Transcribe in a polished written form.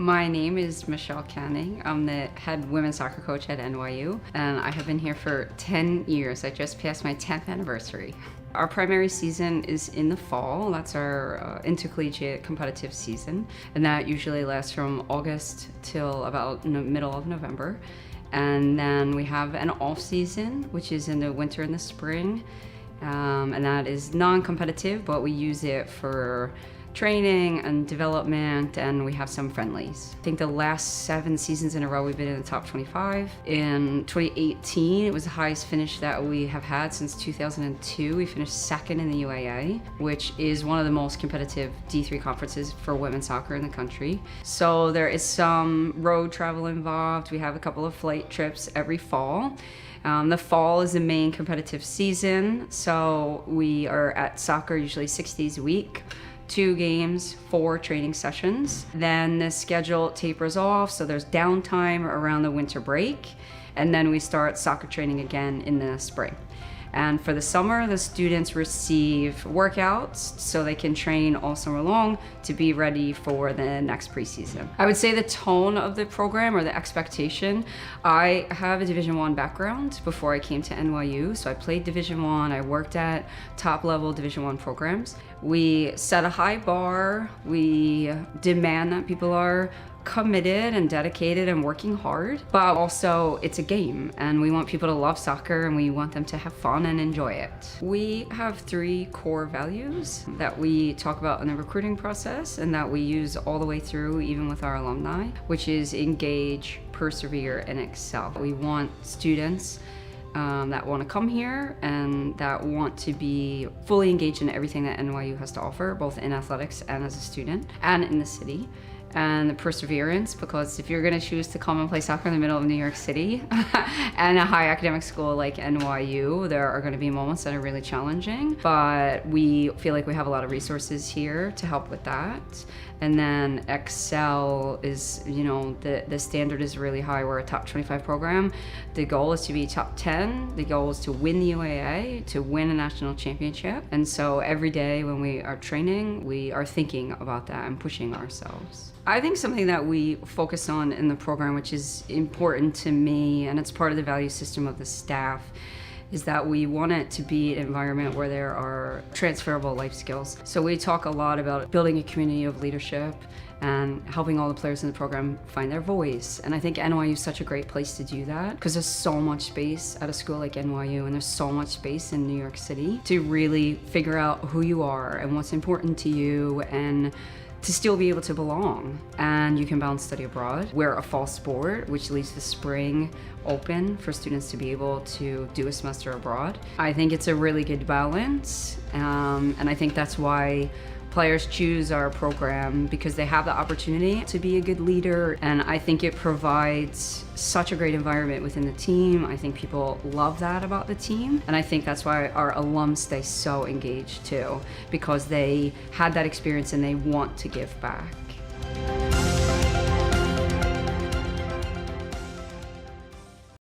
My name is Michele Canning. I'm the head women's soccer coach at NYU, and I have been here for 10 years. I just passed my 10th anniversary. Our primary season is in the fall. That's our intercollegiate competitive season, and that usually lasts from August till about middle of November. And then we have an off season, which is in the winter and the spring, and that is non-competitive, but we use it for training and development, and we have some friendlies. I think the last 7 seasons in a row we've been in the top 25. In 2018, it was the highest finish that we have had since 2002. We finished second in the UAA, which is one of the most competitive D3 conferences for women's soccer in the country. So there is some road travel involved. We have a couple of flight trips every fall. The fall is the main competitive season, so we are at soccer usually 6 days a week. 2 games, 4 training sessions. Then the schedule tapers off, so there's downtime around the winter break, and then we start soccer training again in the spring. And for the summer, the students receive workouts so they can train all summer long to be ready for the next preseason. I would say the tone of the program, or the expectation, I have a Division I background before I came to NYU, so I played Division I worked at top level Division I programs. We set a high bar, we demand that people are committed and dedicated and working hard, but also it's a game, and we want people to love soccer and we want them to have fun and enjoy it. We have 3 core values that we talk about in the recruiting process and that we use all the way through, even with our alumni, which is engage, persevere, and excel. We want students that want to come here and that want to be fully engaged in everything that NYU has to offer, both in athletics and as a student and in the city. And the perseverance, because if you're going to choose to come and play soccer in the middle of New York City and a high academic school like NYU, there are going to be moments that are really challenging, but we feel like we have a lot of resources here to help with that. And then excel is, the standard is really high. We're a top 25 program. The goal is to be top 10. The goal is to win the UAA, to win a national championship. And so every day when we are training, we are thinking about that and pushing ourselves. I think something that we focus on in the program, which is important to me, and it's part of the value system of the staff, is that we want it to be an environment where there are transferable life skills. So we talk a lot about building a community of leadership and helping all the players in the program find their voice. And I think NYU is such a great place to do that, because there's so much space at a school like NYU, and there's so much space in New York City to really figure out who you are and what's important to you, and to still be able to belong. And you can balance study abroad. We're a fall sport, which leaves the spring open for students to be able to do a semester abroad. I think it's a really good balance, and I think that's why players choose our program, because they have the opportunity to be a good leader, and I think it provides such a great environment within the team. I think people love that about the team, and I think that's why our alums stay so engaged too, because they had that experience and they want to give back.